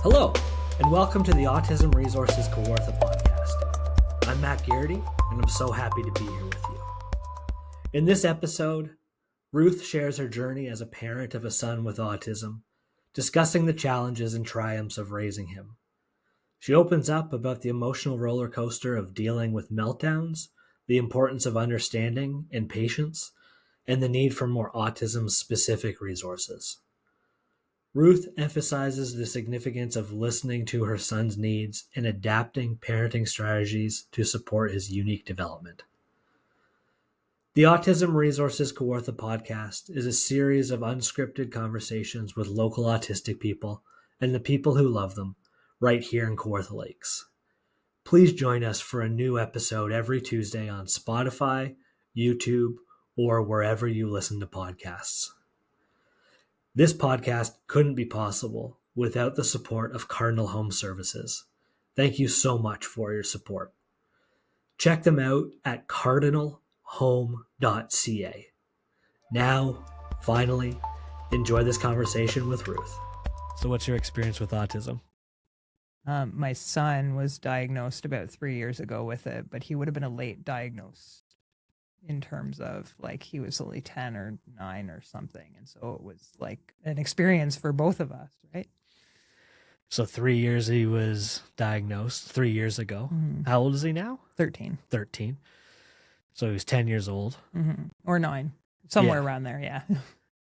Hello, and welcome to the Autism Resources Kawartha podcast. I'm Matt Garrity, and I'm so happy to be here with you. In this episode, Ruth shares her journey as a parent of a son with autism, discussing the challenges and triumphs of raising him. She opens up about the emotional roller coaster of dealing with meltdowns, the importance of understanding and patience, and the need for more autism-specific resources. Ruth emphasizes the significance of listening to her son's needs and adapting parenting strategies to support his unique development. The Autism Resources Kawartha podcast is a series of unscripted conversations with local autistic people and the people who love them right here in Kawartha Lakes. Please join us for a new episode every Tuesday on Spotify, YouTube, or wherever you listen to podcasts. This podcast couldn't be possible without the support of Cardinal Home Services. Thank you so much for your support. Check them out at cardinalhome.ca. Now, finally, enjoy this conversation with Ruth. So what's your experience with autism? My son was diagnosed about 3 years ago with it, but he would have been a late diagnosis in terms of like he was only 10 or 9 or something. And so it was like an experience for both of us, right? So 3 years he was diagnosed 3 years ago. Mm-hmm. How old is he now? 13. 13. So he was 10 years old. Mm-hmm. Or 9, somewhere around there, yeah.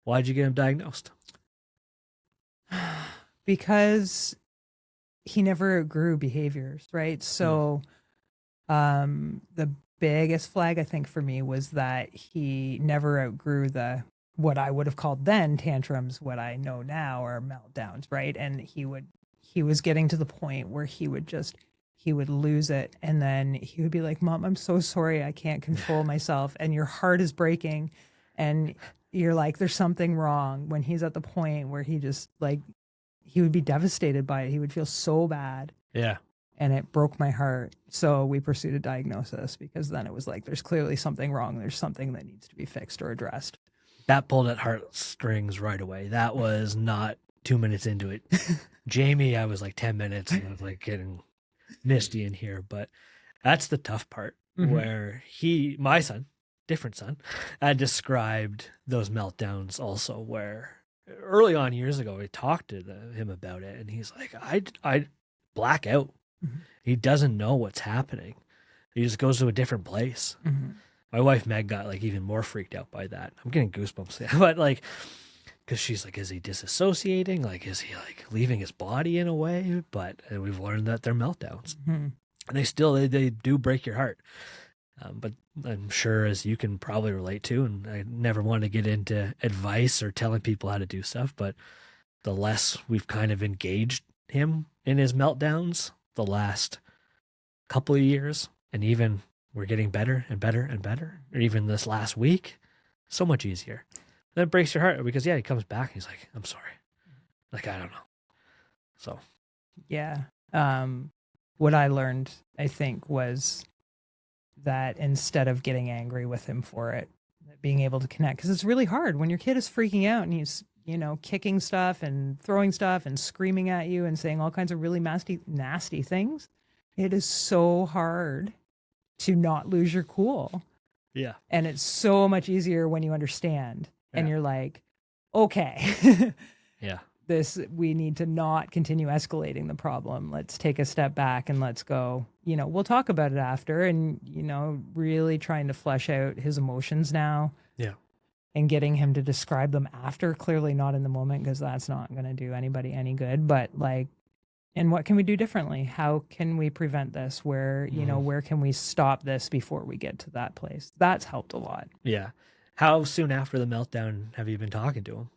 Why'd you get him diagnosed? Because he never outgrew behaviors, right? So the biggest flag, I think, for me was that he never outgrew what I would have called then tantrums, what I know now are meltdowns, right? And he was getting to the point where he would lose it. And then he would be like, "Mom, I'm so sorry. I can't control myself." And your heart is breaking. And you're like, there's something wrong when he's at the point where he just like, he would be devastated by it. He would feel so bad. Yeah. And it broke my heart. So we pursued a diagnosis because then it was like, there's clearly something wrong. There's something that needs to be fixed or addressed. That pulled at heartstrings right away. That was not 2 minutes into it. Jamie, I was like 10 minutes and I was like getting misty in here. But that's the tough part where my son, different son, had described those meltdowns also where early on years ago, we talked to him about it and he's like, I black out. Mm-hmm. He doesn't know what's happening. He just goes to a different place. Mm-hmm. My wife Meg got like even more freaked out by that. I'm getting goosebumps, but like, because she's like, is he disassociating? Like, is he like leaving his body in a way? But we've learned that they're meltdowns, and they do break your heart. But I'm sure, as you can probably relate to, and I never want to get into advice or telling people how to do stuff, but the less we've kind of engaged him in his meltdowns the last couple of years, and even we're getting better and better and better, or even this last week, so much easier. That breaks your heart because, he comes back and he's like, I'm sorry. Like, I don't know. So. Yeah. What I learned, I think, was that instead of getting angry with him for it, being able to connect, because it's really hard when your kid is freaking out and he's, kicking stuff and throwing stuff and screaming at you and saying all kinds of really nasty things. It is so hard to not lose your cool. Yeah. And it's so much easier when you understand and you're like, okay, yeah, we need to not continue escalating the problem. Let's take a step back and let's go, we'll talk about it after, and, really trying to flesh out his emotions now. Yeah. And getting him to describe them after, clearly not in the moment, because that's not going to do anybody any good. But like, and what can we do differently? How can we prevent this? Where, where can we stop this before we get to that place? That's helped a lot. Yeah. How soon after the meltdown have you been talking to him?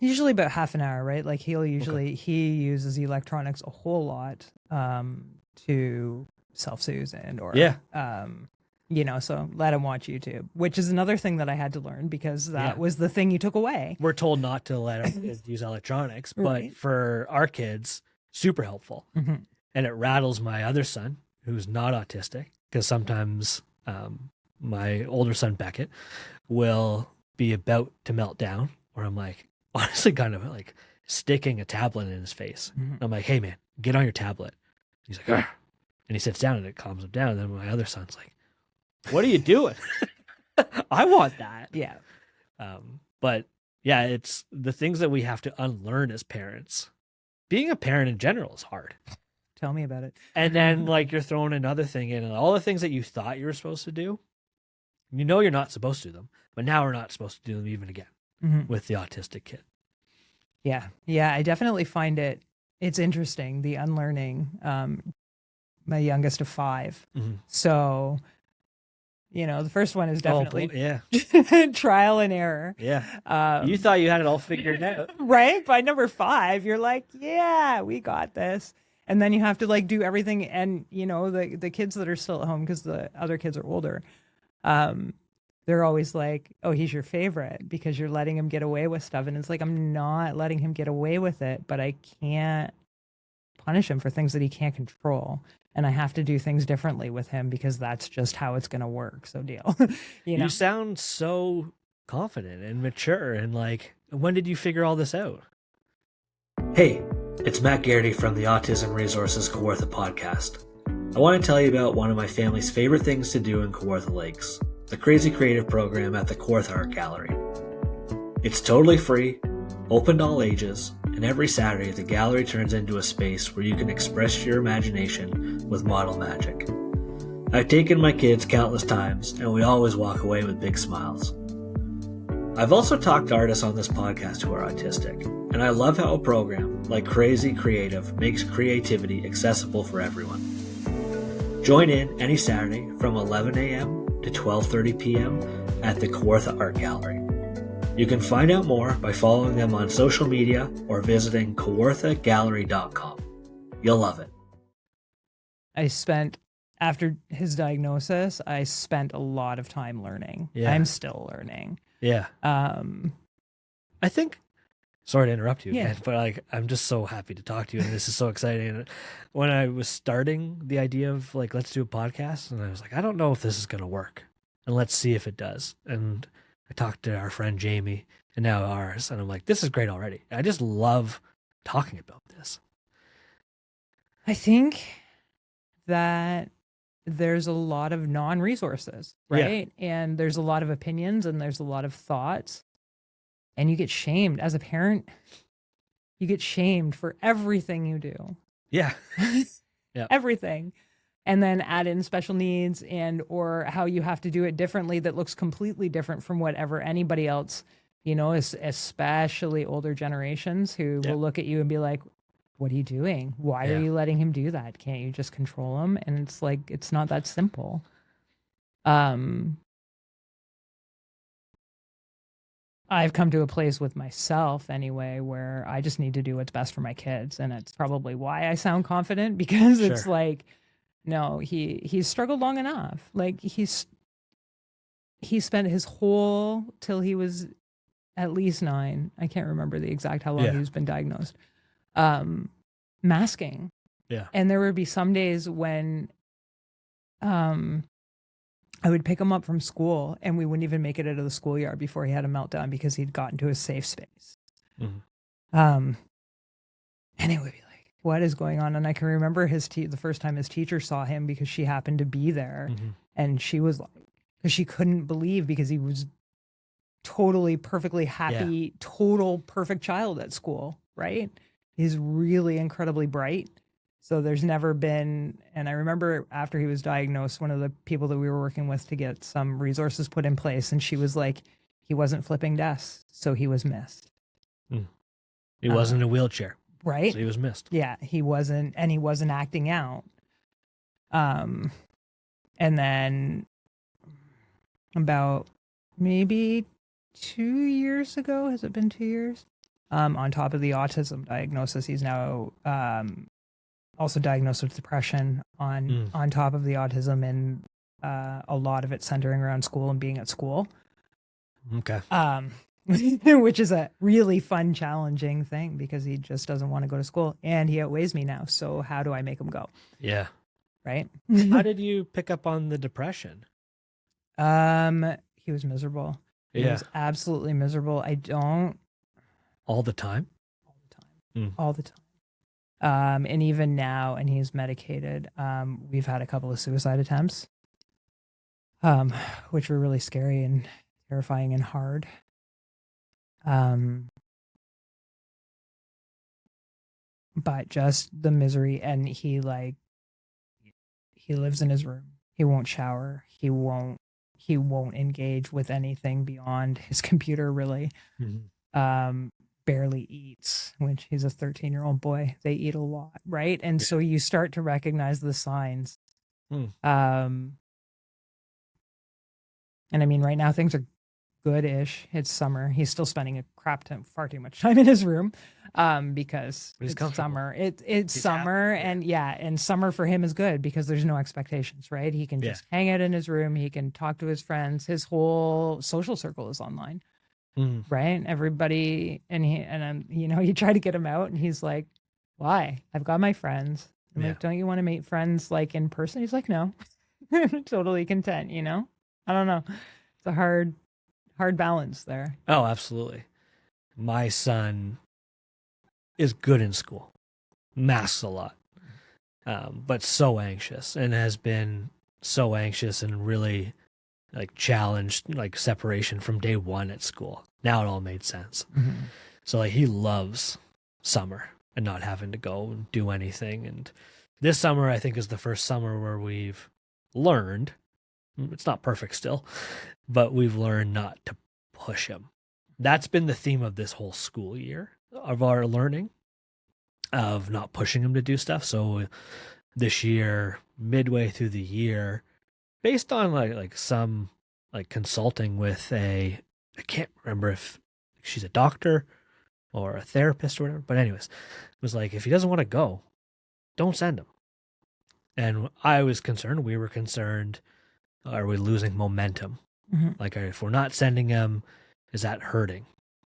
Usually about half an hour, right? Like he uses electronics a whole lot to self-soothe so let him watch YouTube, which is another thing that I had to learn because that was the thing you took away. We're told not to let our kids use electronics, but for our kids, super helpful. Mm-hmm. And it rattles my other son, who's not autistic, because sometimes my older son, Beckett, will be about to melt down, where I'm like, honestly, kind of like sticking a tablet in his face. Mhm. I'm like, hey man, get on your tablet. He's like, "Argh." And he sits down and it calms him down. And then my other son's like, what are you doing? I want that. Yeah. But yeah, it's the things that we have to unlearn as parents. Being a parent in general is hard. Tell me about it. And then like you're throwing another thing in, and all the things that you thought you were supposed to do, you know you're not supposed to do them, but now we're not supposed to do them even again with the autistic kid. Yeah. Yeah. I definitely find it's interesting, the unlearning. My youngest of 5. So, the first one is definitely trial and error. Yeah. You thought you had it all figured out. Right? By number 5, you're like, yeah, we got this. And then you have to like do everything. And, the kids that are still at home, because the other kids are older, they're always like, oh, he's your favorite because you're letting him get away with stuff. And it's like, I'm not letting him get away with it, but I can't punish him for things that he can't control. And I have to do things differently with him because that's just how it's going to work. So deal. You sound so confident and mature. And like, when did you figure all this out? Hey, it's Matt Garrity from the Autism Resources Kawartha podcast. I want to tell you about one of my family's favorite things to do in Kawartha Lakes, the Crazy Creative program at the Kawartha Art Gallery. It's totally free, open to all ages, and every Saturday the gallery turns into a space where you can express your imagination with model magic. I've taken my kids countless times, and we always walk away with big smiles. I've also talked to artists on this podcast who are autistic, and I love how a program like Crazy Creative makes creativity accessible for everyone. Join in any Saturday from 11 a.m. to 12:30 p.m. at the Kawartha Art Gallery. You can find out more by following them on social media or visiting kawarthagallery.com. You'll love it. After his diagnosis, I spent a lot of time learning. Yeah. I'm still learning. Yeah. I think, sorry to interrupt you, Yeah. but like, I'm just so happy to talk to you, and this is so exciting. And when I was starting the idea of like, let's do a podcast, and I was like, I don't know if this is going to work, and let's see if it does. And I talked to our friend Jamie and now ours, and I'm like, this is great already. I just love talking about this. I think that there's a lot of non-resources, right? Yeah. And there's a lot of opinions and there's a lot of thoughts, and you get shamed as a parent. You get shamed for everything you do. Yeah. Yeah. Everything. And then add in special needs or how you have to do it differently that looks completely different from whatever anybody else, especially older generations who will look at you and be like, what are you doing? Why are you letting him do that? Can't you just control him? And it's like, it's not that simple. I've come to a place with myself anyway, where I just need to do what's best for my kids. And it's probably why I sound confident, because it's like, no, he's struggled long enough. Like he spent his whole, till he was at least 9. I can't remember the exact how long he's been diagnosed. Masking. Yeah. And there would be some days when I would pick him up from school and we wouldn't even make it out of the schoolyard before he had a meltdown because he'd gotten to a safe space. And it would be like, what is going on? And I can remember the first time his teacher saw him, because she happened to be there, and she was like, because she couldn't believe, because he was totally perfectly happy, total perfect child at school, right? He's really incredibly bright. So there's never been, and I remember after he was diagnosed, one of the people that we were working with to get some resources put in place, and she was like, he wasn't flipping desks, so he was missed. He wasn't in a wheelchair. Right. So he was missed. Yeah, he wasn't, and he wasn't acting out. And then about maybe 2 years ago, has it been 2 years? On top of the autism diagnosis, he's now also diagnosed with depression on top of the autism, and a lot of it centering around school and being at school. Okay. Which is a really fun, challenging thing, because he just doesn't want to go to school, and he outweighs me now. So how do I make him go? Yeah. Right. How did you pick up on the depression? He was miserable. He was absolutely miserable. All the time? All the time. Mm. all the time. And even now, and he's medicated, we've had a couple of suicide attempts, which were really scary and terrifying and hard. But just the misery, and he lives in his room. He won't shower. He won't engage with anything beyond his computer, really. Mm-hmm. Barely eats, which he's a 13-year-old boy. They eat a lot, right? And so you start to recognize the signs. Mm. And I mean, right now things are good-ish. It's summer. He's still spending far too much time in his room, because it's summer. It's summer, happy. And summer for him is good because there's no expectations, right? He can just hang out in his room. He can talk to his friends. His whole social circle is online. Mm. Right? Everybody, you try to get him out, and he's like, "Why? I've got my friends." I'm like, "Don't you want to meet friends like in person?" He's like, "No." Totally content, I don't know. It's a hard balance there. Oh, absolutely. My son is good in school, masks a lot, but so anxious, and has been so anxious and really like challenged, like separation from day one at school. Now it all made sense. Mm-hmm. So like he loves summer and not having to go and do anything. And this summer, I think, is the first summer where we've learned, it's not perfect still, but we've learned not to push him. That's been the theme of this whole school year of our learning, of not pushing him to do stuff. So this year, midway through the year, based on like some like consulting with I can't remember if she's a doctor or a therapist or whatever, but anyways, it was like, if he doesn't want to go, don't send him. And I was concerned, we were concerned, are we losing momentum? Mm-hmm. Like, if we're not sending him, is that hurting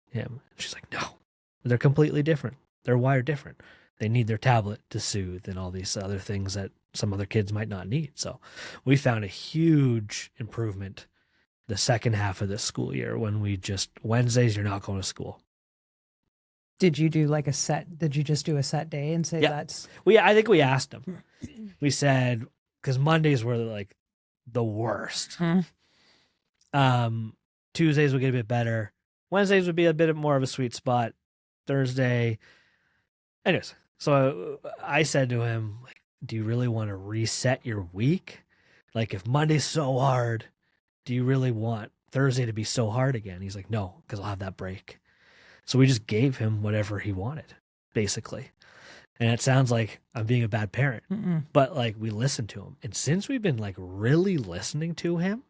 him? She's like, no, they're completely different. They're wired different. They need their tablet to soothe and all these other things that some other kids might not need. So we found a huge improvement the second half of this school year when we just, Wednesdays, you're not going to school. Did you do like did you just do a set day and say that's? I think we asked him. We said, because Mondays were like the worst. Tuesdays would get a bit better. Wednesdays would be a bit more of a sweet spot. Thursday. Anyways, so I said to him, like, do you really want to reset your week? Like, if Monday's so hard, do you really want Thursday to be so hard again? He's like, no, because I'll have that break. So we just gave him whatever he wanted, basically. And it sounds like I'm being a bad parent, but like, we listened to him. And since we've been like really listening to him,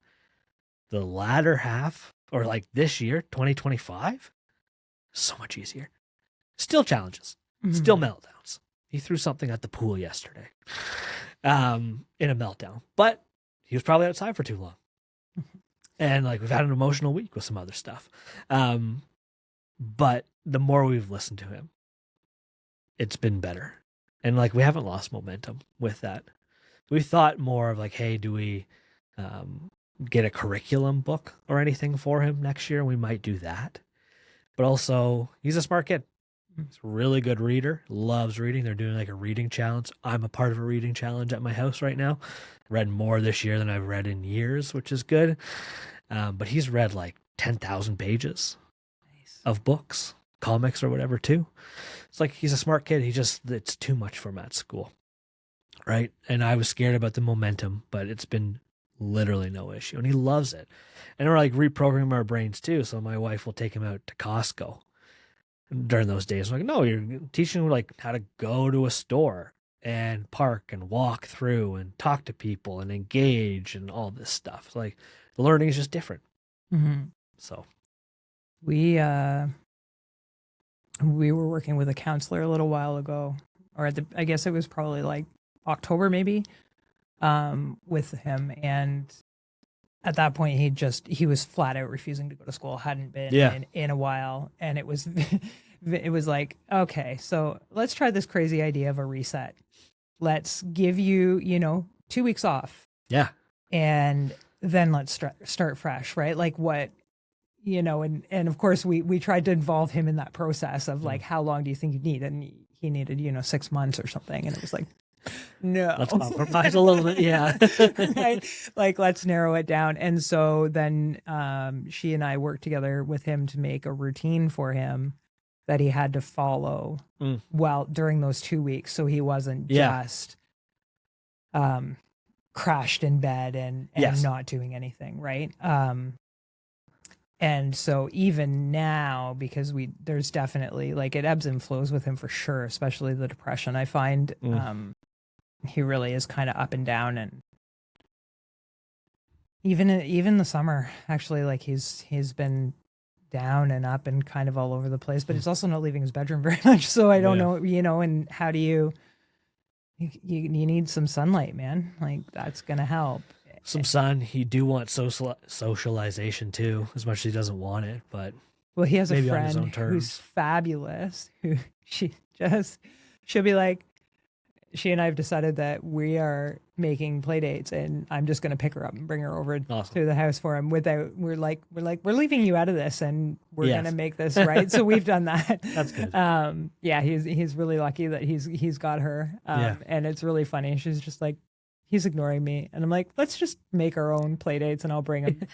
the latter half, or like this year, 2025, so much easier. Still challenges, still meltdowns. He threw something at the pool yesterday in a meltdown, but he was probably outside for too long. And like, we've had an emotional week with some other stuff. But the more we've listened to him, it's been better. And like, we haven't lost momentum with that. We thought more of like, hey, do we get a curriculum book or anything for him next year? We might do that. But also, he's a smart kid. He's a really good reader, loves reading. They're doing like a reading challenge. I'm a part of a reading challenge at my house right now. Read more this year than I've read in years, which is good. But he's read like 10,000 pages of books, comics or whatever too. It's like, he's a smart kid. It's too much for him at school. Right. And I was scared about the momentum, but it's been literally no issue. And he loves it. And we're like reprogramming our brains too. So my wife will take him out to Costco during those days. I'm like, no, you're teaching him like how to go to a store and park and walk through and talk to people and engage and all this stuff. It's like, learning is just different. So we were working with a counselor a little while ago, or I guess it was probably like October maybe, with him, and at that point he was flat out refusing to go to school, hadn't been in a while, and it was like, okay, so let's try this crazy idea of a reset. Let's give you 2 weeks off, and then let's start fresh, right? Like, what and of course we tried to involve him in that process of like, how long do you think you need? And he needed, 6 months or something. And it was like, no, let's compromise a little bit. Yeah. right? Like, let's narrow it down. And so then she and I worked together with him to make a routine for him that he had to follow during those 2 weeks. So he wasn't just crashed in bed and not doing anything. Right. And so even now, because there's definitely like it ebbs and flows with him for sure, especially the depression. I find he really is kind of up and down, and even the summer, actually, like he's been down and up and kind of all over the place. But he's also not leaving his bedroom very much, so I don't know, And how do you need some sunlight, man? Like that's gonna help. Some sun. He do want socialization too, as much as he doesn't want it. But he has a friend who's fabulous. Who she'll be like, she and I have decided that we are making play dates, and I'm just going to pick her up and bring her over to the house for him. We're leaving you out of this, and we're going to make this right. So we've done that. That's good. He's really lucky that he's got her. And it's really funny. She's just like, he's ignoring me. And I'm like, let's just make our own play dates and I'll bring him.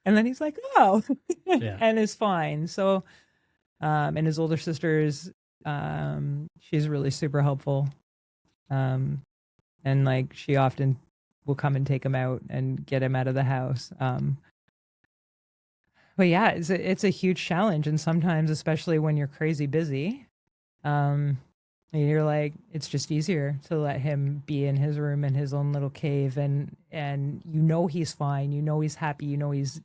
And then he's like, oh, and it's fine. So, and his older sister's, she's really super helpful. And like, she often will come and take him out and get him out of the house. But yeah, it's a huge challenge. And sometimes, especially when you're crazy busy, and you're like, it's just easier to let him be in his room in his own little cave, and he's fine, he's happy, he's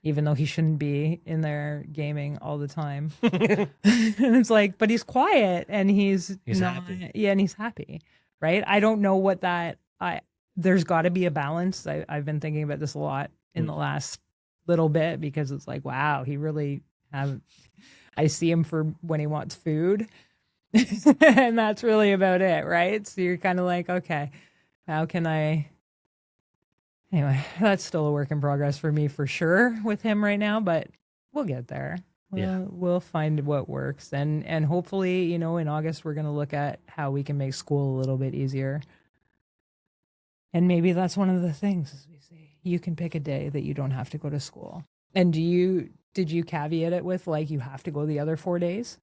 even though he shouldn't be in there gaming all the time. And it's like, but he's quiet and he's happy. Yeah, and he's happy, right? I don't know what there's got to be a balance. I've been thinking about this a lot in the last little bit, because it's like, wow, he really I see him for when he wants food. And that's really about it, right? So you're kind of like, okay, how can I? Anyway, that's still a work in progress for me for sure with him right now, but we'll get there. We'll find what works, and hopefully, in August we're going to look at how we can make school a little bit easier. And maybe that's one of the things, as we say, you can pick a day that you don't have to go to school. And did you caveat it with like you have to go the other 4 days?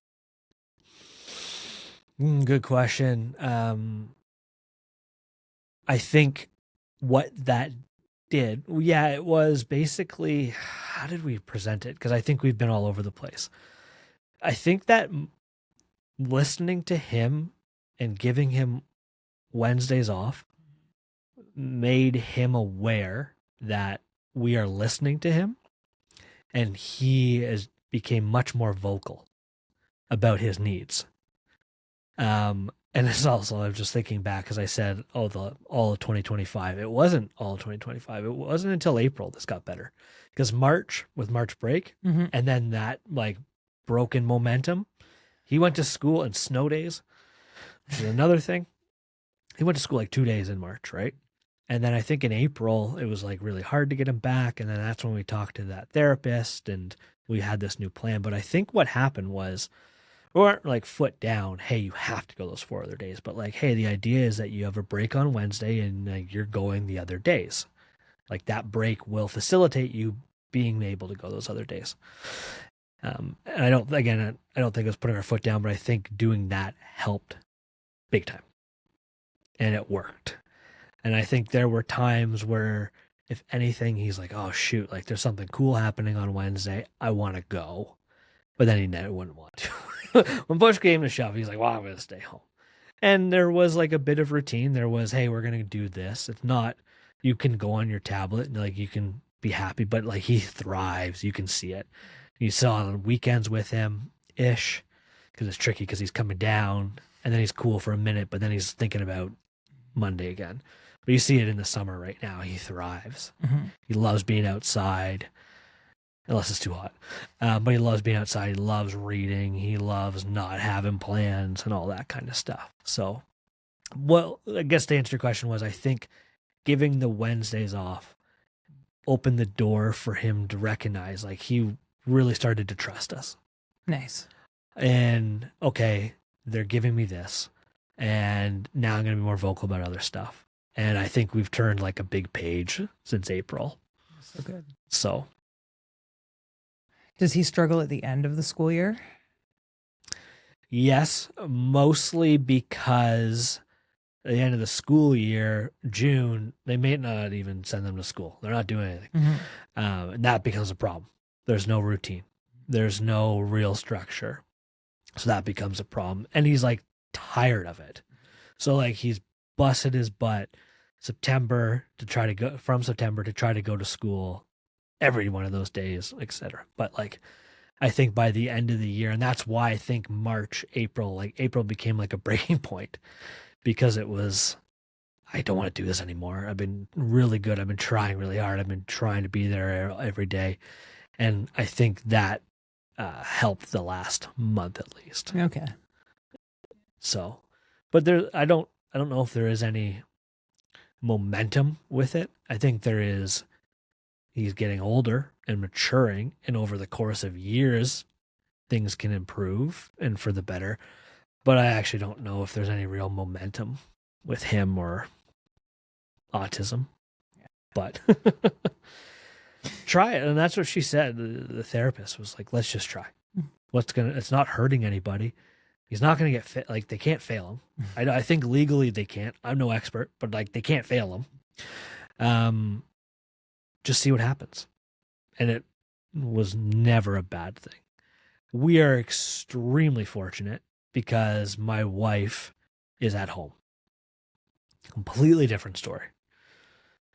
Good question. I think what that did, it was basically, how did we present it? Because I think we've been all over the place. I think that listening to him and giving him Wednesdays off made him aware that we are listening to him, and he became much more vocal about his needs. And it's also, I'm just thinking back, because I said, all of 2025. It wasn't all of 2025. It wasn't until April this got better, because March break, and then that like broken momentum. He went to school in snow days, which is another thing. He went to school like 2 days in March, right? And then I think in April, it was like really hard to get him back. And then that's when we talked to that therapist and we had this new plan. But I think what happened was, we weren't like foot down, hey, you have to go those 4 other days. But like, hey, the idea is that you have a break on Wednesday and like, you're going the other days. Like that break will facilitate you being able to go those other days. And I don't think it was putting our foot down, but I think doing that helped big time. And it worked. And I think there were times where, if anything, he's like, oh, shoot, like there's something cool happening on Wednesday. I want to go. But then he never wouldn't want to. When push came to shove, he's like, well, I'm going to stay home. And there was like a bit of routine. There was, hey, we're going to do this. It's not, you can go on your tablet and like you can be happy, but like he thrives. You can see it. You saw on weekends with him ish, because it's tricky because he's coming down and then he's cool for a minute, but then he's thinking about Monday again. But you see it in the summer right now. He thrives. He loves being outside, unless it's too hot. But he loves being outside. He loves reading. He loves not having plans and all that kind of stuff. So, well, I guess to answer your question was, I think giving the Wednesdays off opened the door for him to recognize, like, he really started to trust us. Nice. And okay, they're giving me this, and now I'm going to be more vocal about other stuff. And I think we've turned like a big page since April. So good. So, does he struggle at the end of the school year? yes, mostly because at the end of the school year, June, they may not even send them to school. They're not doing anything. And that becomes a problem. There's no routine. There's no real structure. So that becomes a problem. And he's like tired of it. So like he's busted his butt September to try to go to school every one of those days, etc. But like, I think by the end of the year, and that's why I think March, April became like a breaking point, because it was, I don't want to do this anymore. I've been really good. I've been trying really hard. I've been trying to be there every day. And I think that helped the last month at least. Okay. So, but I don't know if there is any momentum with it. I think there is. He's getting older and maturing, and over the course of years, things can improve and for the better. But I actually don't know if there's any real momentum with him or autism. But try it. And that's what she said. The therapist was like, let's just try. It's not hurting anybody. He's not going to get like, they can't fail him. I think legally they can't. I'm no expert, but like they can't fail him. Just see what happens. And it was never a bad thing. We are extremely fortunate because my wife is at home. Completely different story.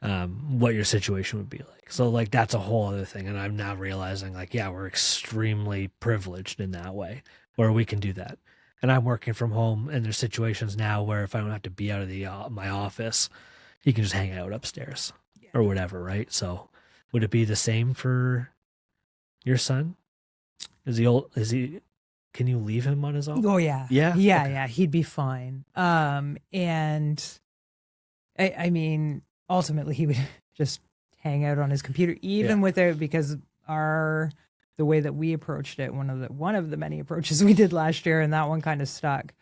What your situation would be like. So like that's a whole other thing. And I'm now realizing like, yeah, we're extremely privileged in that way where we can do that. And I'm working from home, and there's situations now where if I don't have to be out of my office, he can just hang out upstairs or whatever, right? So would it be the same for your son? Is he can you leave him on his own? Oh yeah. Yeah? Yeah, Okay. yeah. He'd be fine. And I mean, ultimately he would just hang out on his computer, even without, because the way that we approached it, one of the many approaches we did last year, and that one kind of stuck,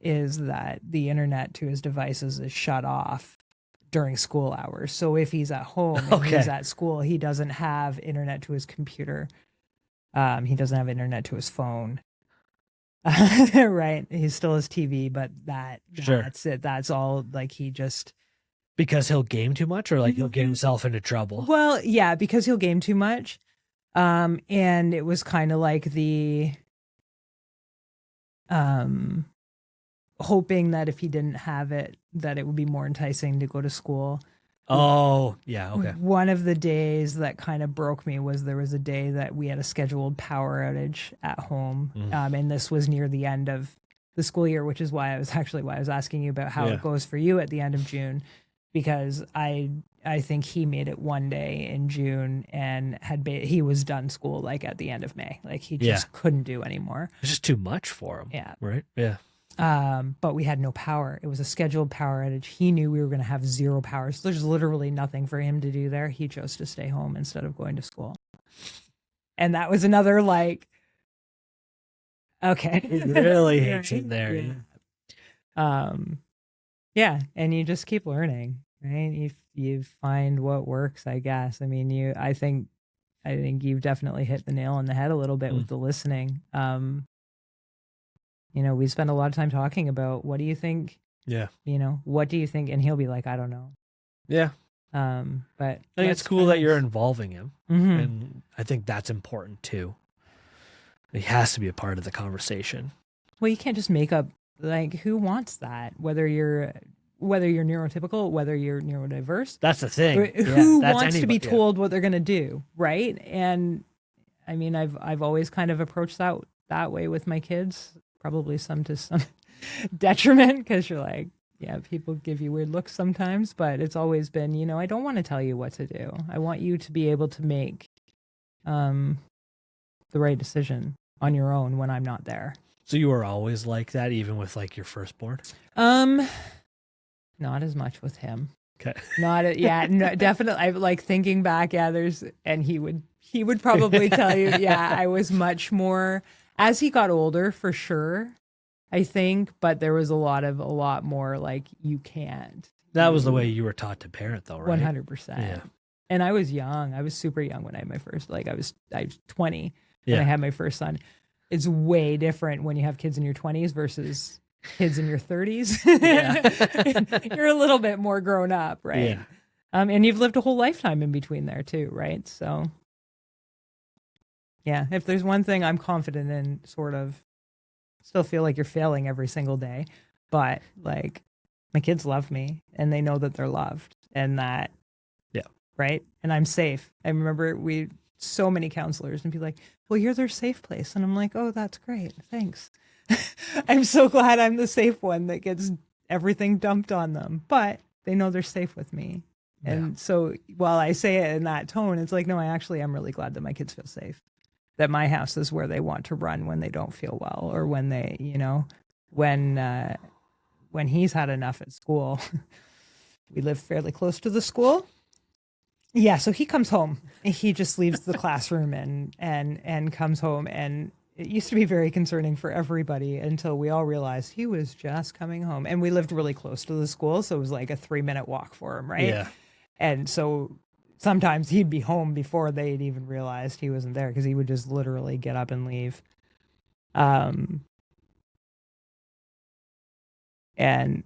is that the internet to his devices is shut off during school hours. So if he's at home and he's at school, he doesn't have internet to his computer. He doesn't have internet to his phone. Right. He still has TV, but that's it. That's all. Like he just, because he'll game too much, or like he'll get himself into trouble. Well, yeah, because he'll game too much. And it was kind of like the hoping that if he didn't have it, that it would be more enticing to go to school. Oh, yeah, okay. One of the days that kind of broke me was there was a day that we had a scheduled power outage at home. And this was near the end of the school year, which is why I was asking you about how it goes for you at the end of June, because I think he made it one day in June and he was done school like at the end of May. Like he just couldn't do anymore. It's just too much for him. Yeah. Right? Yeah. But we had no power. It was a scheduled power outage. He knew we were going to have zero power. So there's literally nothing for him to do there. He chose to stay home instead of going to school. And that was another like, okay. He really hates it there. Yeah. Yeah. And you just keep learning, right? You find what works, I guess. I mean, I think you've definitely hit the nail on the head a little bit with the listening. We spend a lot of time talking about what do you think? Yeah. What do you think? And he'll be like, I don't know. Yeah. But I think it's cool that you're involving him. And I think that's important too. He has to be a part of the conversation. Well, you can't just make up, like, who wants that? Whether you're neurotypical, whether you're neurodiverse. That's the thing. Who wants to be told what they're going to do, right? And I mean, I've always kind of approached that way with my kids, probably some to some detriment, because you're like, yeah, people give you weird looks sometimes, but it's always been, I don't want to tell you what to do. I want you to be able to make the right decision on your own when I'm not there. So you were always like that, even with like your firstborn? Not as much with him. Okay. No, definitely. I like thinking back. Yeah, and he would probably tell you, yeah, I was much more as he got older for sure, I think, but there was a lot more like you can't. That was the way you were taught to parent though, right? 100%. Yeah. And I was young. I was super young when I had my first, like I was 20 when I had my first son. It's way different when you have kids in your 20s versus kids in your 30s. You're a little bit more grown up, right? Yeah. And you've lived a whole lifetime in between there too, right? So yeah, if there's one thing I'm confident in, sort of still feel like you're failing every single day, but like my kids love me and they know that they're loved and that, right? And I'm safe. I remember so many counselors and be like, well, you're their safe place. And I'm like, oh, that's great. Thanks. I'm so glad I'm the safe one that gets everything dumped on them, but they know they're safe with me. And so while I say it in that tone, it's like, no, I actually am really glad that my kids feel safe, that my house is where they want to run when they don't feel well, or when they, when he's had enough at school. We live fairly close to the school. Yeah, so he comes home. He just leaves the classroom and comes home. And it used to be very concerning for everybody until we all realized he was just coming home. And we lived really close to the school, so it was like a 3-minute walk for him, right? Yeah. And so sometimes he'd be home before they'd even realized he wasn't there because he would just literally get up and leave. And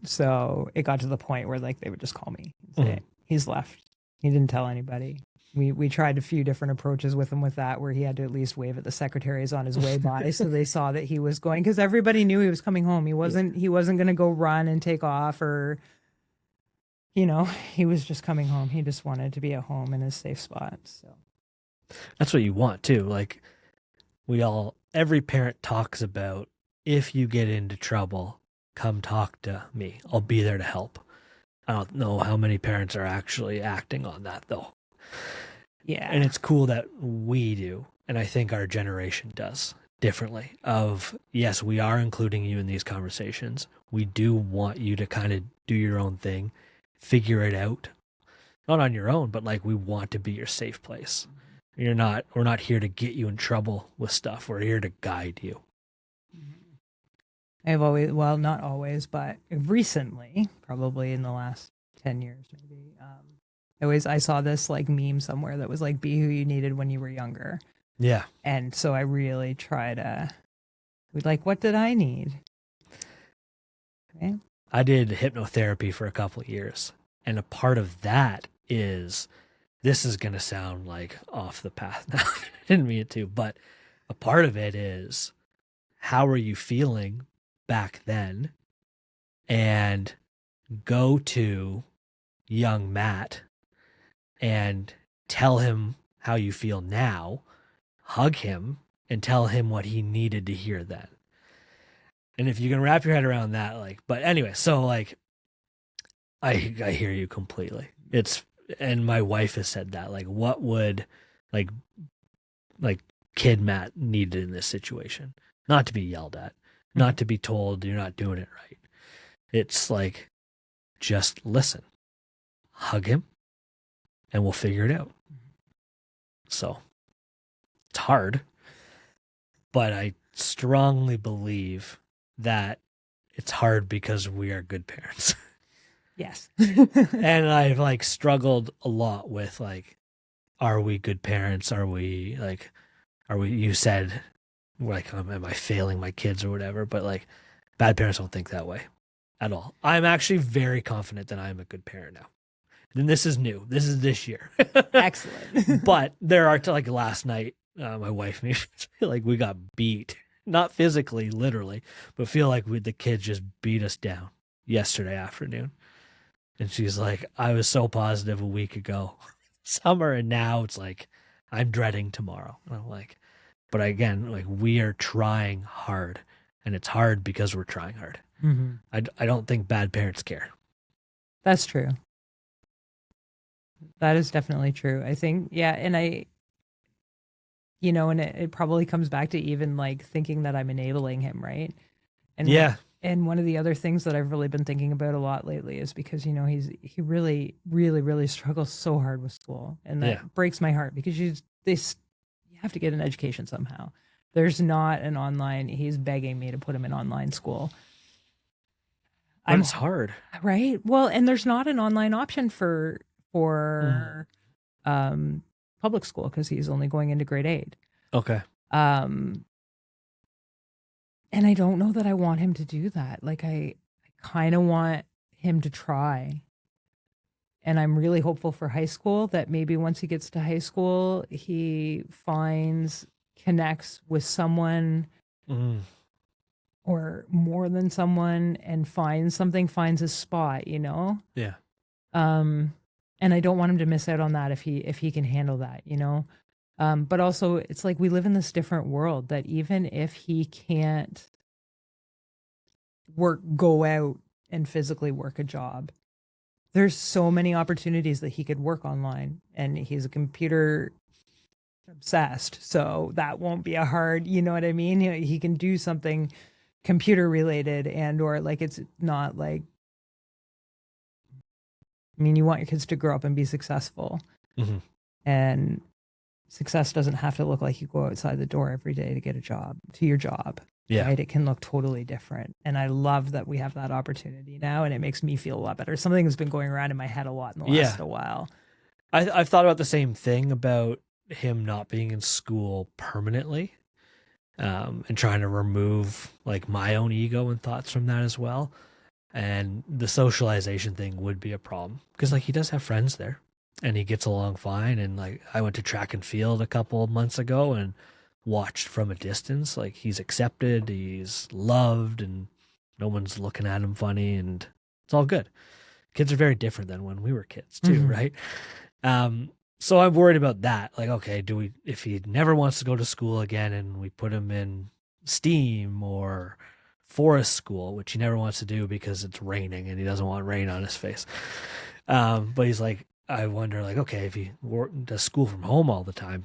so it got to the point where like they would just call me and say, he's left. He didn't tell anybody. We tried a few different approaches with him with that, where he had to at least wave at the secretaries on his way by so they saw that he was going, because everybody knew he was coming home. He wasn't going to go run and take off, or he was just coming home. He just wanted to be at home in his safe spot. So that's what you want too. Like every parent talks about, if you get into trouble, come talk to me. I'll be there to help. I don't know how many parents are actually acting on that though. Yeah. And it's cool that we do. And I think our generation does differently of, yes, we are including you in these conversations. We do want you to kind of do your own thing, figure it out, not on your own, but like we want to be your safe place. We're not here to get you in trouble with stuff. We're here to guide you. I've always, well, not always, but recently, probably in the last 10 years, maybe, I saw this like meme somewhere that was like, be who you needed when you were younger. Yeah. And so I really try to, like, what did I need? Okay. I did hypnotherapy for a couple of years. And a part of that is, this is going to sound like off the path now. I didn't mean it to, but a part of it is, how are you feeling back then? And go to young Matt and tell him how you feel now, hug him and tell him what he needed to hear then. And if you can wrap your head around that, like, but anyway, so like, I hear you completely. And my wife has said that, like, what would like kid Matt needed in this situation? Not to be yelled at, not to be told you're not doing it right. It's like, just listen, hug him, and we'll figure it out. So it's hard, but I strongly believe that it's hard because we are good parents. Yes. And I've like struggled a lot with like, are we good parents? Are we, you said like, am I failing my kids or whatever? But like, bad parents don't think that way at all. I'm actually very confident that I'm a good parent now. And this is new. This is this year. Excellent. But there are, like last night, my wife made me feel like we got beat. Not physically, literally, but feel like the kids just beat us down yesterday afternoon. And she's like, I was so positive a week ago, summer, and now it's like, I'm dreading tomorrow. And I'm like, but again, like, we are trying hard, and it's hard because we're trying hard. Mm-hmm. I don't think bad parents care. That's true. That is definitely true. I think, yeah. And and it probably comes back to even like thinking that I'm enabling him, right? And yeah. And one of the other things that I've really been thinking about a lot lately is because, he really, really, really struggles so hard with school. And that breaks my heart because you have to get an education somehow. There's not an online, he's begging me to put him in online school. It's hard. Right. Well, and there's not an online option for public school because he's only going into grade 8. Okay. And I don't know that I want him to do that. Like I kind of want him to try. And I'm really hopeful for high school that maybe once he gets to high school, he connects with someone or more than someone and finds his spot, Yeah. And I don't want him to miss out on that if he can handle that, But also it's like we live in this different world that even if he can't go out and physically work a job, there's so many opportunities that he could work online, and he's a computer obsessed. So that won't be a hard, you know what I mean? He can do something computer related or like, it's not like, I mean, you want your kids to grow up and be successful. And success doesn't have to look like you go outside the door every day to get to your job. Yeah. Right? It can look totally different. And I love that we have that opportunity now, and it makes me feel a lot better. Something that's been going around in my head a lot in the last a while. I've thought about the same thing about him not being in school permanently, and trying to remove like my own ego and thoughts from that as well. And the socialization thing would be a problem because like he does have friends there and he gets along fine. And like I went to track and field a couple of months ago and watched from a distance, like he's accepted, he's loved, and no one's looking at him funny, and it's all good. Kids are very different than when we were kids too, right? So I'm worried about that. Like, okay, if he never wants to go to school again and we put him in STEAM or forest school, which he never wants to do because it's raining and he doesn't want rain on his face. But he's like, I wonder, like, okay, if he does school from home all the time,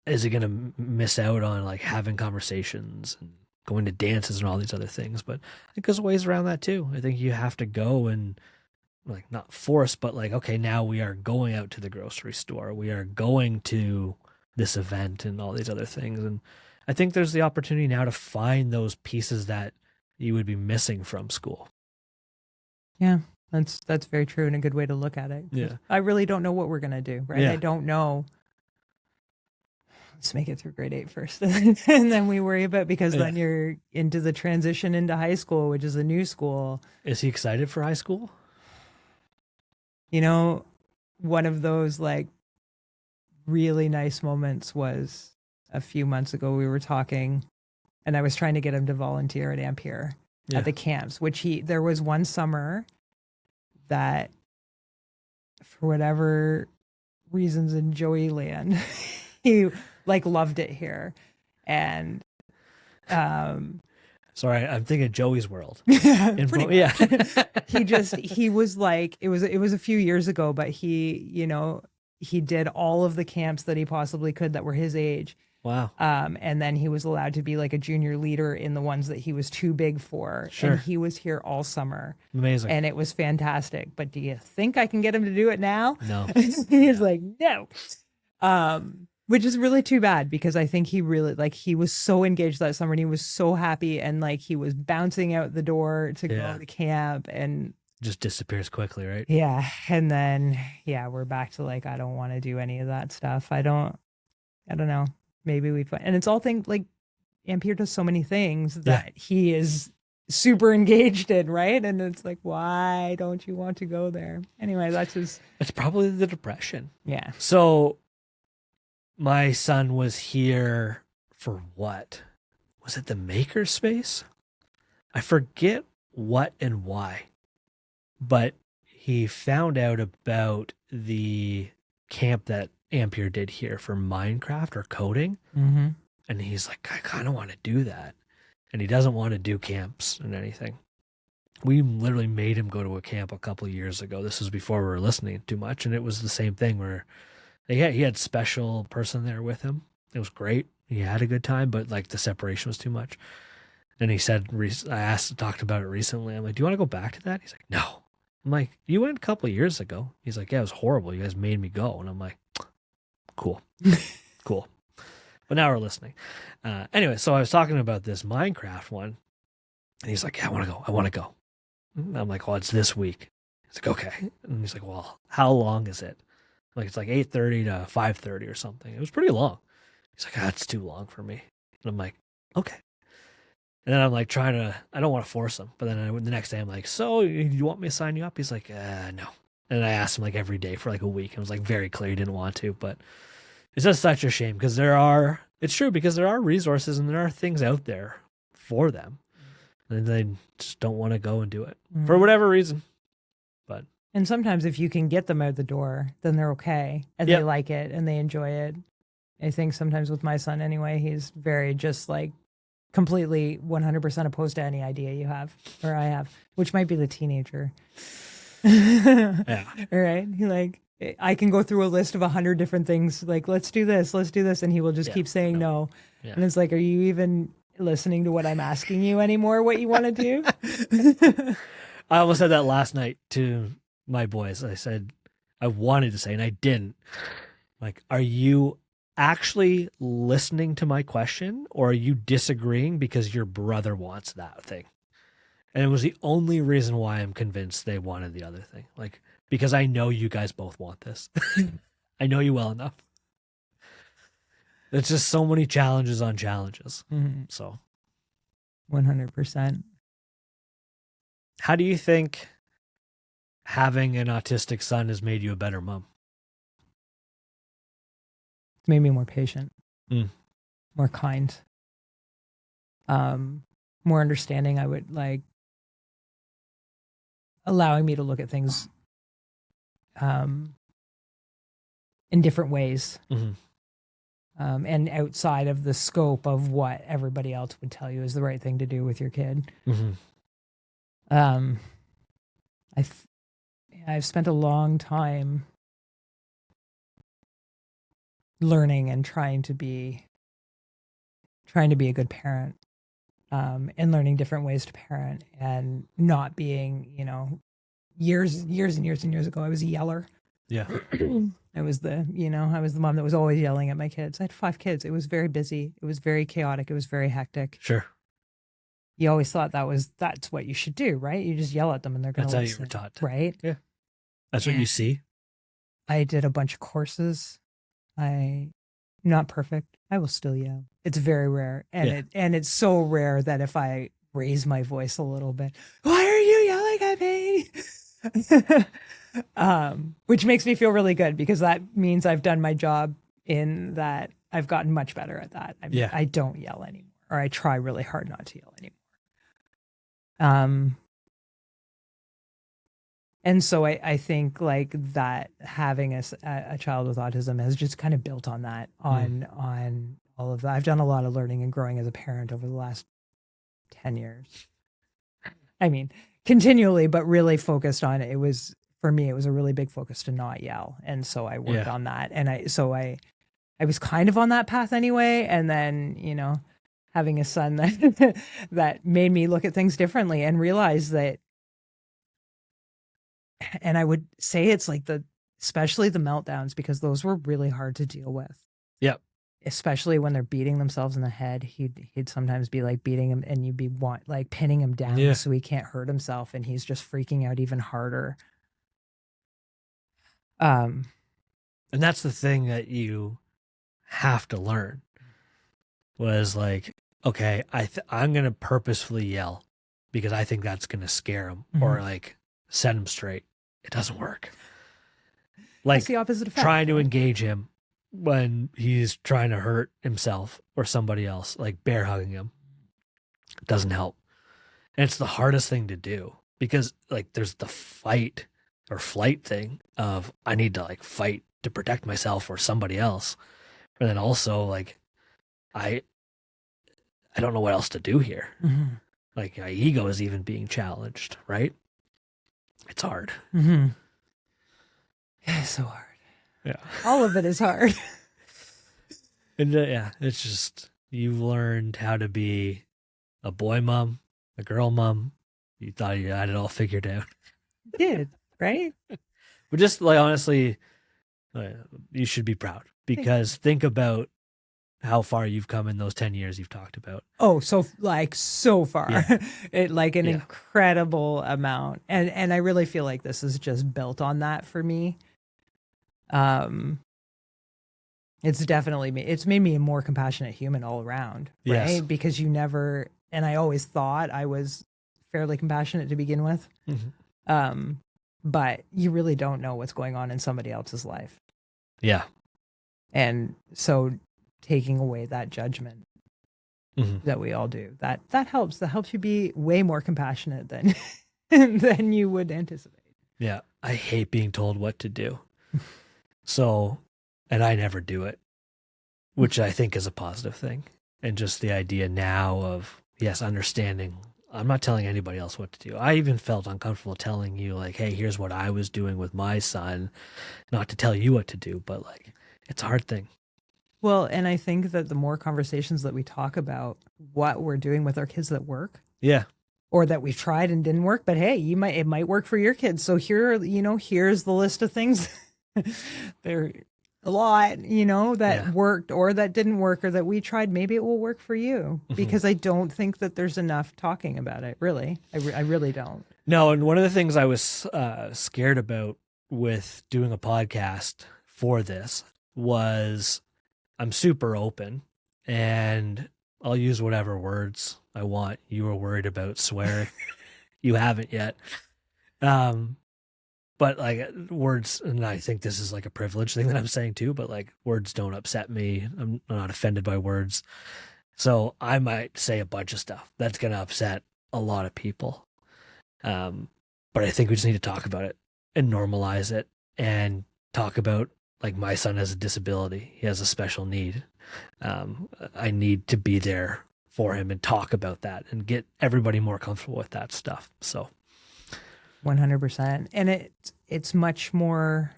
is he going to miss out on like having conversations and going to dances and all these other things? But I think there's ways around that too. I think you have to go and like not force, but like, okay, now we are going out to the grocery store. We are going to this event and all these other things. And I think there's the opportunity now to find those pieces that you would be missing from school. Yeah, that's very true and a good way to look at it. Yeah. I really don't know what we're going to do, right? Yeah. I don't know. Let's make it through grade 8 first and then we worry about, because then you're into the transition into high school, which is a new school. Is he excited for high school? One of those like really nice moments was a few months ago. We were talking and I was trying to get him to volunteer at Ampere at the camps, which there was one summer that for whatever reasons in Joey land, he like loved it here. And sorry, I'm thinking Joey's World. He was like, it was a few years ago, but he did all of the camps that he possibly could that were his age. Wow. And then he was allowed to be like a junior leader in the ones that he was too big for. Sure. And he was here all summer. Amazing. And it was fantastic. But do you think I can get him to do it now? No. He's like, no. Which is really too bad, because I think he really, like, he was so engaged that summer and he was so happy, and like he was bouncing out the door to go to camp and just disappears quickly, right? Yeah. And then, we're back to like, I don't want to do any of that stuff. I don't know. Maybe and it's all things like Ampere does so many things that he is super engaged in, right? And it's like, why don't you want to go there? Anyway, it's probably the depression. Yeah. So my son was here for what? Was it the makerspace? I forget what and why, but he found out about the camp that Ampere did here for Minecraft or coding. Mm-hmm. And he's like, I kind of want to do that. And he doesn't want to do camps and anything. We literally made him go to a camp a couple of years ago. This was before we were listening too much. And it was the same thing where he had special person there with him. It was great. He had a good time, but like the separation was too much. And he said, talked about it recently. I'm like, do you want to go back to that? He's like, no. I'm like, you went a couple of years ago. He's like, yeah, it was horrible. You guys made me go. And I'm like, cool, cool. But now we're listening. Anyway, so I was talking about this Minecraft one, and he's like, yeah, I want to go. And I'm like, well, it's this week. He's like, okay. And he's like, well, how long is it? I'm like, it's like 8:30 to 5:30 or something. It was pretty long. He's like, that's too long for me. And I'm like, okay. And then I'm like I don't want to force him. But then the next day I'm like, so you want me to sign you up? He's like, no. And I asked him like every day for like a week. And it was like very clear he didn't want to. But it's just such a shame because it's true because there are resources and there are things out there for them. And they just don't want to go and do it for whatever reason. But and sometimes if you can get them out the door, then they're okay. And they like it and they enjoy it. I think sometimes with my son anyway, he's very just like completely 100% opposed to any idea you have or I have, which might be the teenager. Yeah. All right. He like, I can go through a list of 100 different things. Like, let's do this. And he will just keep saying no. Yeah. And it's like, are you even listening to what I'm asking you anymore? What you want to do? I almost said that last night to my boys. I said, I wanted to say, and I didn't. Like, are you actually listening to my question or are you disagreeing because your brother wants that thing? And it was the only reason why I'm convinced they wanted the other thing. Like, because I know you guys both want this. I know you well enough. It's just so many challenges on challenges. Mm-hmm. So 100%. How do you think having an autistic son has made you a better mom? It's made me more patient, more kind, more understanding. I would like allowing me to look at things in different ways, and outside of the scope of what everybody else would tell you is the right thing to do with your kid. I've spent a long time learning and trying to be a good parent, and learning different ways to parent and not being, years and years and years ago, I was a yeller. Yeah. I was the mom that was always yelling at my kids. I had 5 kids. It was very busy. It was very chaotic. It was very hectic. Sure. You always thought that's what you should do, right? You just yell at them and they're going to listen. That's how you were taught. Right? Yeah. That's what you see. I did a bunch of courses. Not perfect. I will still yell. It's very rare. And it's so rare that if I raise my voice a little bit, why are you yelling at me? Which makes me feel really good because that means I've done my job in that I've gotten much better at that. I don't yell anymore, or I try really hard not to yell anymore. And so I think like that having a child with autism has just kind of built on that, on all of that. I've done a lot of learning and growing as a parent over the last 10 years. I mean, continually, but really focused on it. For me, it was a really big focus to not yell. And so I worked on that. And I was kind of on that path anyway. And then, having a son that made me look at things differently and realize that. And I would say it's like especially the meltdowns, because those were really hard to deal with. Yep. Especially when they're beating themselves in the head. He'd sometimes be like beating him and you'd be like pinning him down so he can't hurt himself. And he's just freaking out even harder. And that's the thing that you have to learn was like, okay, I'm going to purposefully yell because I think that's going to scare him or like set him straight. It doesn't work. Like it's the opposite effect. Trying to engage him when he's trying to hurt himself or somebody else, like bear hugging him, doesn't help. And it's the hardest thing to do because like there's the fight or flight thing of I need to like fight to protect myself or somebody else. And then also like I don't know what else to do here. Like my ego is even being challenged, right? It's hard. Yeah, it's so hard. Yeah. All of it is hard. And it's just, you've learned how to be a boy mom, a girl mom. You thought you had it all figured out. Did, right? But just like honestly, you should be proud because think about how far you've come in those 10 years you've talked about. Oh, so far, Yeah. it like an Yeah. incredible amount. And I really feel like this is just built on that for me. It's definitely it's made me a more compassionate human all around, right? Yes. Because and I always thought I was fairly compassionate to begin with. Mm-hmm. But you really don't know what's going on in somebody else's life. Yeah. And so taking away that judgment that we all do, that helps. That helps you be way more compassionate than than you would anticipate. Yeah. I hate being told what to do. So, and I never do it, which I think is a positive thing. And just the idea now of, yes, understanding. I'm not telling anybody else what to do. I even felt uncomfortable telling you, like, hey, here's what I was doing with my son. Not to tell you what to do, but like, it's a hard thing. Well, and I think that the more conversations that we talk about what we're doing with our kids that work, Yeah. or that we've tried and didn't work, but hey, it might work for your kids. So here's the list of things. There a lot, that worked or that didn't work or that we tried. Maybe it will work for you, because I don't think that there's enough talking about it. Really. I really don't. No. And one of the things I was scared about with doing a podcast for this was I'm super open and I'll use whatever words I want. You were worried about swearing. You haven't yet. But like words, and I think this is like a privilege thing that I'm saying too, but like words don't upset me. I'm not offended by words. So I might say a bunch of stuff that's going to upset a lot of people. But I think we just need to talk about it and normalize it and talk about, like, my son has a disability. He has a special need. I need to be there for him and talk about that and get everybody more comfortable with that stuff. So 100%. And it's much more,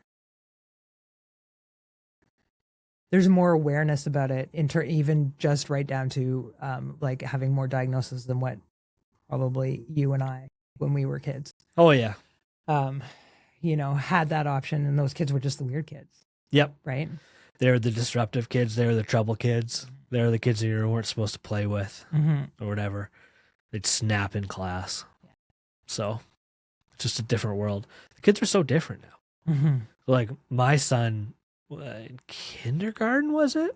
there's more awareness about it even just right down to like having more diagnosis than what probably you and I when we were kids. Oh yeah. Had that option, and those kids were just the weird kids. Yep. Right. They're the disruptive kids. They're the trouble kids. They're the kids that you weren't supposed to play with or whatever. They'd snap in class. So it's just a different world. The kids are so different now. Like my son in kindergarten, was it?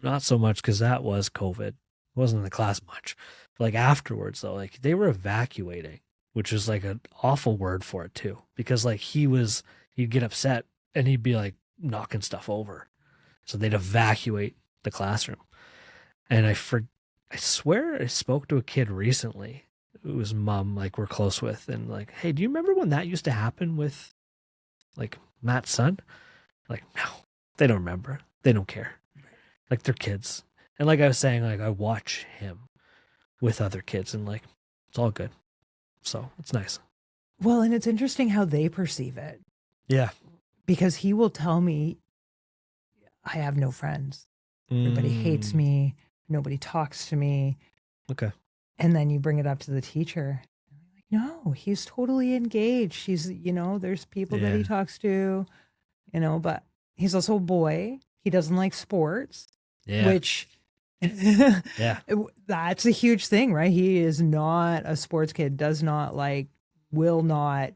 Not so much, because that was COVID. Wasn't in the class much. Like afterwards though, like they were evacuating, which was like an awful word for it too. Because like he'd get upset and he'd be like knocking stuff over. So they'd evacuate the classroom. And I swear I spoke to a kid recently whose mom, like, we're close with, and like, hey, do you remember when that used to happen with like Matt's son? Like, no, they don't remember. They don't care. Like, they're kids. And like I was saying, like, I watch him with other kids and like, it's all good. So it's nice. Well, and it's interesting how they perceive it. Yeah. Because he will tell me, I have no friends. Everybody hates me. Nobody talks to me. Okay. And then you bring it up to the teacher. Like, no, he's totally engaged. He's, there's people that he talks to, but he's also a boy. He doesn't like sports, which that's a huge thing, right? He is not a sports kid, will not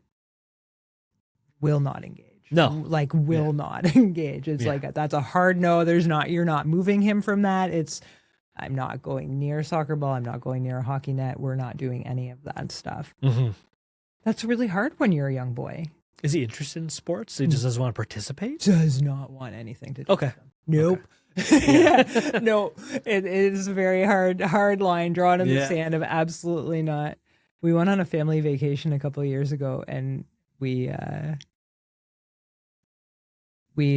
engage. No. Like will not engage. It's like, that's a hard no. You're not moving him from that. I'm not going near a soccer ball. I'm not going near a hockey net. We're not doing any of that stuff. That's really hard when you're a young boy. Is he interested in sports? He just doesn't want to participate? Does not want anything to do with them. Nope. Okay. No, it is a very hard line drawn in the sand of absolutely not. We went on a family vacation a couple of years ago, and we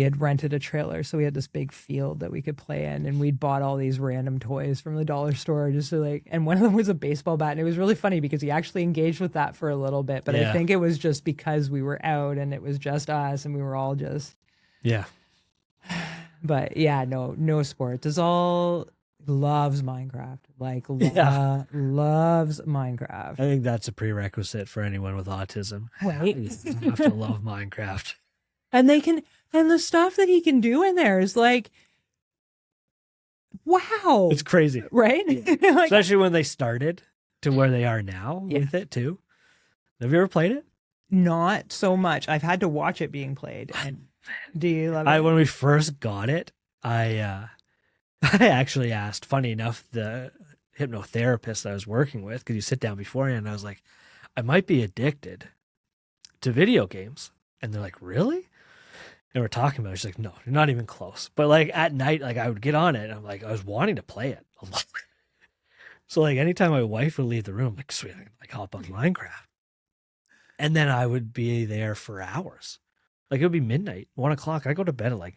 had rented a trailer, so we had this big field that we could play in, and we'd bought all these random toys from the dollar store just to and one of them was a baseball bat, and it was really funny because he actually engaged with that for a little bit, but I think it was just because we were out and it was just us and we were all just... Yeah. But no sports. It's all loves Minecraft. Like, Yeah. loves I Minecraft. think that's a prerequisite for anyone with autism. Right. You have to love Minecraft. And the stuff that he can do in there is like, wow. It's crazy. Right? Like, especially when they started to where they are now with it too. Have you ever played it? Not so much. I've had to watch it being played. And do you love it? When we first got it, I actually asked, funny enough, the hypnotherapist I was working with, because you sit down beforehand, and I was like, I might be addicted to video games. And they're like, really? And we're talking about it. She's like, no, you're not even close. But like at night, like I would get on it, and I'm like, I was wanting to play it a lot. So like anytime my wife would leave the room, like, sweet, I can like hop on Minecraft. And then I would be there for hours. Like it would be midnight, 1 o'clock. I go to bed at like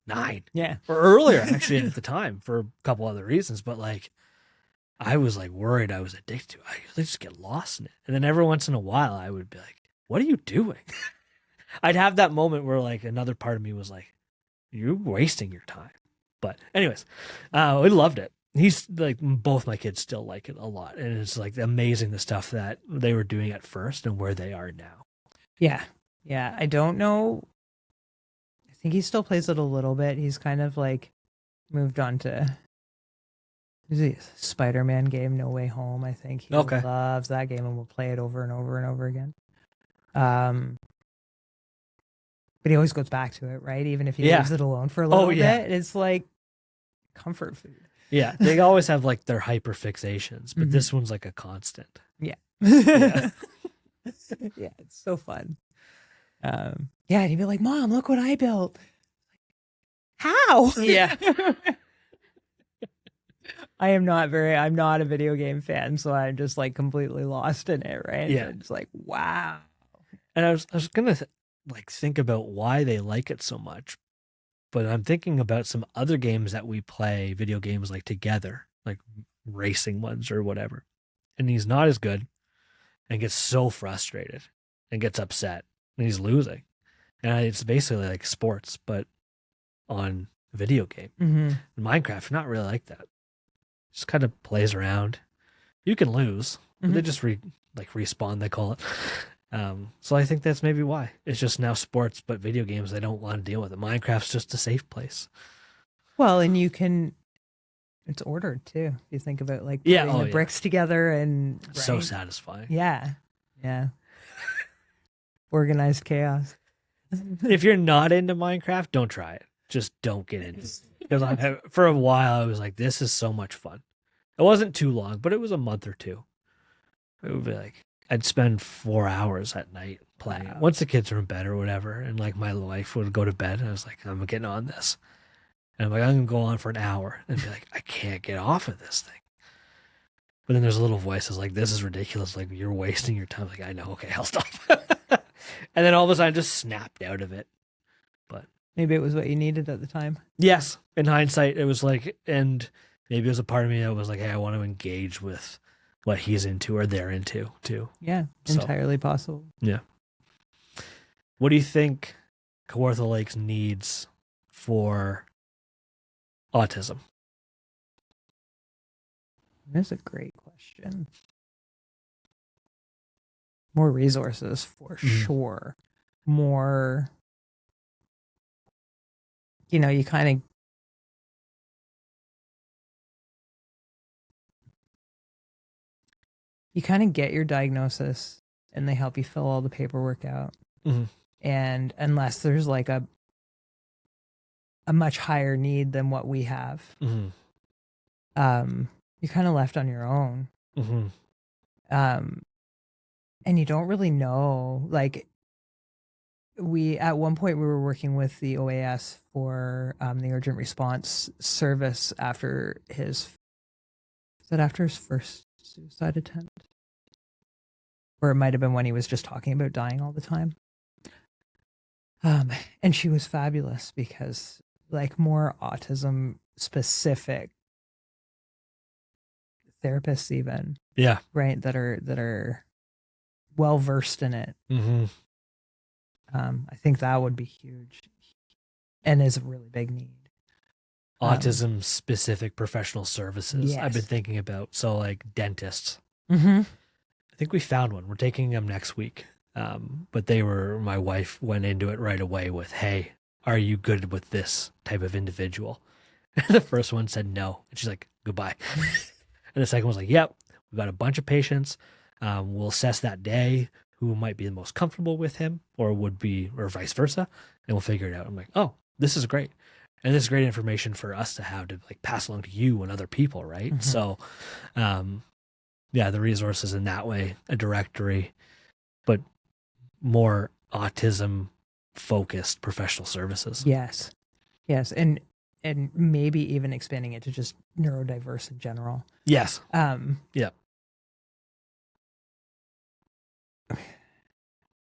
9. Yeah. Or earlier actually at the time for a couple other reasons. But like I was like worried I was addicted to it. I just get lost in it. And then every once in a while I would be like, what are you doing? I'd have that moment where like another part of me was like, you're wasting your time. But anyways, we loved it. He's like, both my kids still like it a lot. And it's like amazing the stuff that they were doing at first and where they are now. Yeah. Yeah. I don't know. I think he still plays it a little bit. He's kind of like moved on to the Spider-Man game, No Way Home. I think he loves that game and will play it over and over and over again. But he always goes back to it, right? Even if he leaves it alone for a little bit, it's like comfort food. Yeah, they always have like their hyper fixations, but this one's like a constant. Yeah. Yeah, it's so fun. Yeah, and he'd be like, Mom, look what I built. How? Yeah. I'm not a video game fan, so I'm just like completely lost in it, right? Yeah. It's like, wow. And I was gonna like think about why they like it so much, but I'm thinking about some other games that we play, video games like together, like racing ones or whatever. And he's not as good and gets so frustrated and gets upset and he's losing. And it's basically like sports, but on a video game. In Minecraft, not really like that. Just kind of plays around. You can lose, but they just respawn, they call it. So I think that's maybe why. It's just now sports, but video games, they don't want to deal with it. Minecraft's just a safe place. Well, and it's ordered too. You think about like putting the bricks together and right? So satisfying. Yeah. Yeah. Organized chaos. If you're not into Minecraft, don't try it. Just don't get into it. Because for a while I was like, this is so much fun. It wasn't too long, but it was a month or two. It would be like I'd spend 4 hours at night playing. Wow. Once the kids were in bed or whatever, and like my wife would go to bed, and I was like, I'm getting on this. And I'm like, I'm gonna go on for an hour and be like, I can't get off of this thing. But then there's a little voice that's like, this is ridiculous. Like, you're wasting your time. Like, I know. Okay, I'll stop. And then all of a sudden, I just snapped out of it. But maybe it was what you needed at the time. Yes. In hindsight, it was like, and maybe it was a part of me that was like, hey, I want to engage with what he's into or they're into too. Yeah, entirely possible. Yeah. What do you think Kawartha Lakes needs for autism? That's a great question. More resources for sure. More, you kind of get your diagnosis and they help you fill all the paperwork out. And unless there's like a much higher need than what we have, you're kind of left on your own. And you don't really know, like at one point we were working with the OAS for the urgent response service after his first suicide attempt, or it might have been when he was just talking about dying all the time. And she was fabulous because like more autism specific therapists even. Yeah. Right. That are well versed in it. I think that would be huge and is a really big need. autism-specific professional services I've been Yes. thinking about. So like dentists. Mm-hmm. I think we found one. We're taking them next week. But my wife went into it right away with, hey, are you good with this type of individual? The first one said no. And she's like, goodbye. And the second one's like, yep, we've got a bunch of patients. We'll assess that day who might be the most comfortable with him or vice versa. And we'll figure it out. I'm like, oh, this is great. And this is great information for us to have to like pass along to you and other people. Right. Mm-hmm. So, yeah, the resources in that way, a directory, but more autism focused professional services. Yes. Yes. And maybe even expanding it to just neurodiverse in general. Yes. Yeah.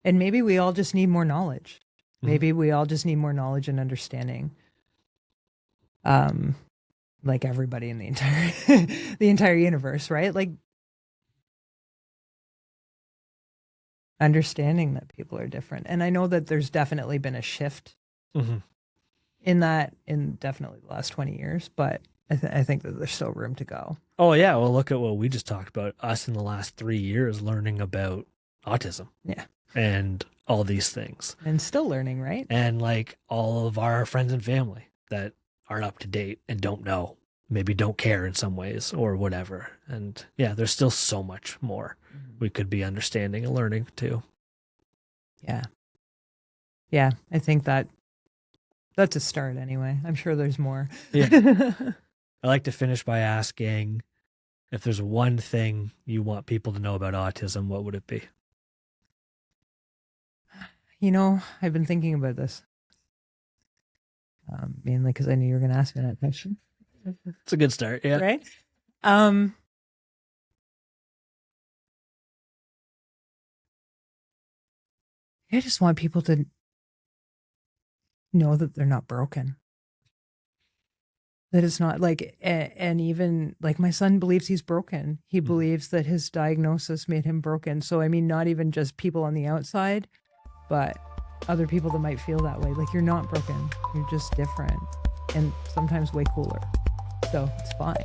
And maybe we all just need more knowledge. Maybe we all just need more knowledge and understanding. Like everybody in the entire universe, right? Like understanding that people are different. And I know that there's definitely been a shift in that in definitely the last 20 years, but I think that there's still room to go. Oh yeah. Well, look at what we just talked about, us in the last 3 years learning about autism. Yeah. And all these things. And still learning, right? And like all of our friends and family that aren't up to date and don't know, maybe don't care in some ways or whatever. And yeah, there's still so much more we could be understanding and learning too. Yeah. Yeah. I think that's a start anyway. I'm sure there's more. Yeah. I like to finish by asking, if there's one thing you want people to know about autism, what would it be? You know, I've been thinking about this. Mainly because I knew you were going to ask me that question. It's a good start. Yeah. Right? I just want people to know that they're not broken. That it's not like, and even like my son believes he's broken. He believes that his diagnosis made him broken. So, I mean, not even just people on the outside, but other people that might feel that way. Like, you're not broken. You're just different and sometimes way cooler. So it's fine.